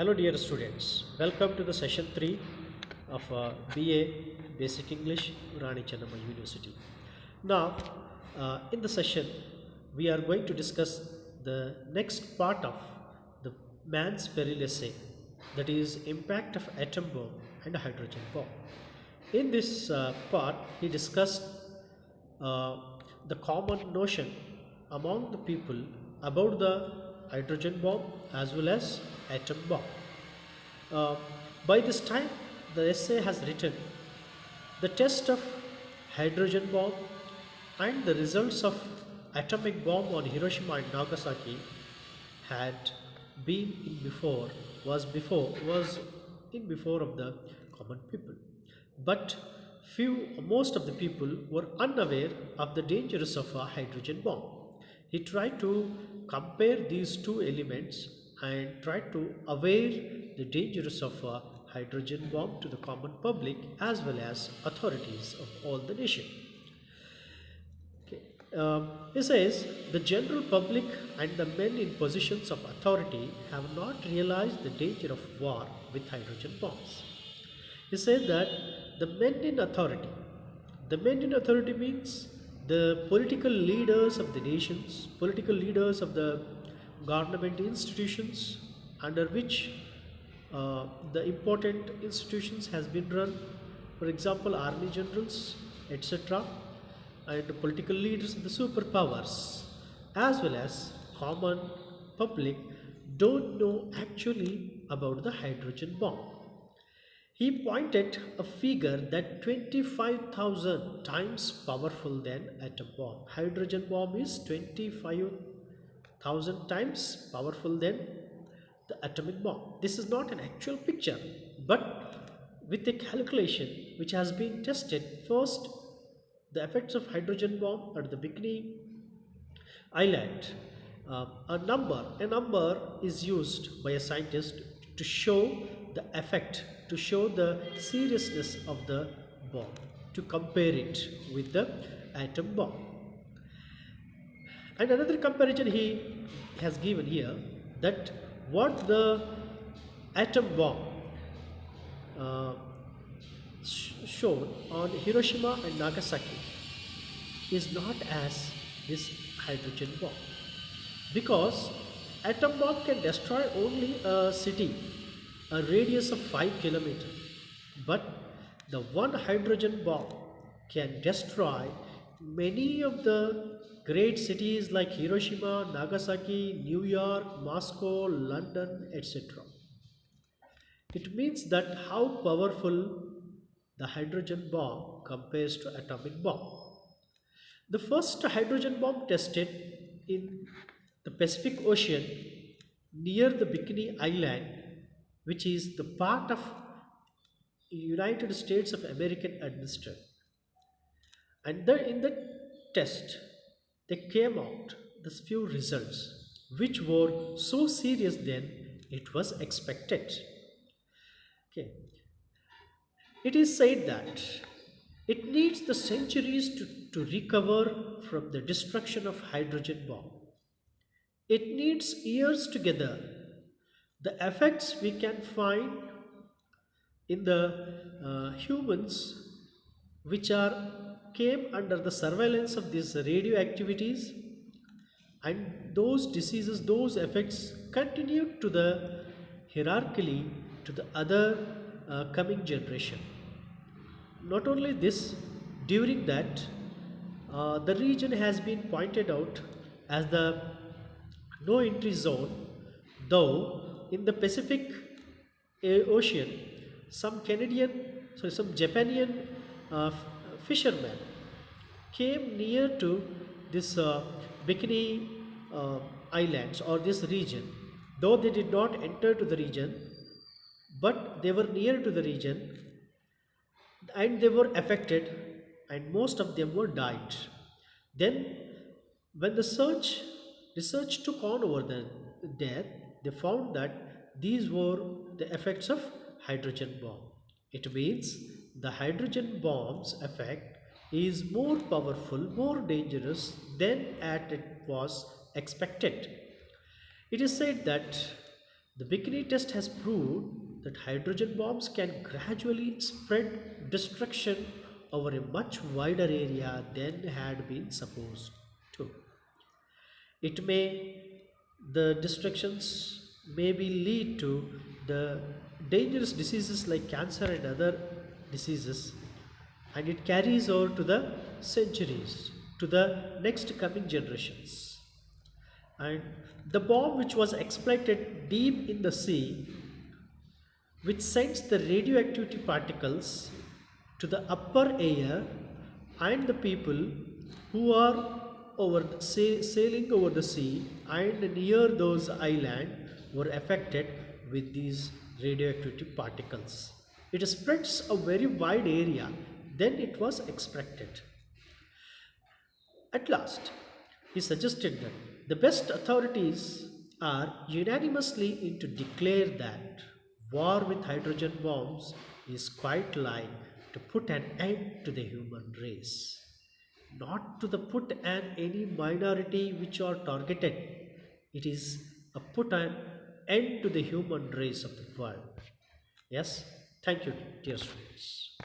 Hello dear students, welcome to the session 3 of BA Basic English, Rani Chennamma University. Now in the session we are going to discuss the next part of the man's peril essay, that is impact of atom bomb and hydrogen bomb. In this part he discussed uh, the common notion among the people about the hydrogen bomb as well as atom bomb. Uh, by this time, the essay has written the test of hydrogen bomb and the results of atomic bomb on Hiroshima and Nagasaki had been in before was in before of the common people, but most of the people were unaware of the dangers of a hydrogen bomb. He tried to compare these two elements and tried to aware the dangers of a hydrogen bomb to the common public as well as authorities of all the nation. He says the general public and the men in positions of authority have not realized the danger of war with hydrogen bombs. He said that the men in authority means the political leaders of the nations, political leaders of the government institutions under which the important institutions has been run, for example army generals, etc., and political leaders of the superpowers, as well as common public, don't know actually about the hydrogen bomb. He pointed a figure that 25,000 times powerful than atom bomb. Hydrogen bomb is 25,000 times powerful than the atomic bomb. This is not an actual picture, but with a calculation which has been tested. First, the effects of hydrogen bomb at the Bikini Island. A number is used by a scientist to show the effect, to show the seriousness of the bomb, to compare it with the atom bomb. And another comparison he has given here, that what the atom bomb shown on Hiroshima and Nagasaki is not as this hydrogen bomb, because atom bomb can destroy only a city a radius of 5 kilometers, but the one hydrogen bomb can destroy many of the great cities like Hiroshima, Nagasaki, New York, Moscow, London, etc. It means that how powerful the hydrogen bomb compares to atomic bomb. The first hydrogen bomb tested in the Pacific Ocean near the Bikini Island, which is the part of United States of American administered. And in the test, they came out these few results which were so serious than it was expected. Okay. It is said that it needs the centuries to recover from the destruction of hydrogen bomb. It needs years together. The effects we can find in the humans which came under the surveillance of these radioactivities, and those diseases, those effects continued to the hierarchically to the other coming generation. Not only this, during that the region has been pointed out as the no entry zone, though in the Pacific Ocean some Japanian fishermen came near to this Bikini Islands or this region, though they did not enter to the region, but they were near to the region and they were affected, and most of them were died. Then when the research took on over the death, they found that these were the effects of hydrogen bomb. It means the hydrogen bomb's effect is more powerful, more dangerous than it was expected. It is said that The Bikini test has proved that hydrogen bombs can gradually spread destruction over a much wider area than had been supposed to. It may, the destructions maybe lead to the dangerous diseases like cancer and other diseases, and it carries over to the centuries, to the next coming generations. And the bomb which was exploited deep in the sea, which sends the radioactivity particles to the upper air, and the people who are sailing over the sea and near those islands were affected with these radioactivity particles. It spreads a very wide area than it was expected. At last, he suggested that the best authorities are unanimously in to declare that war with hydrogen bombs is quite like to put an end to the human race, not to the put an any minority which are targeted. It is a put an end to the human race of the world. Yes, thank you, dear students.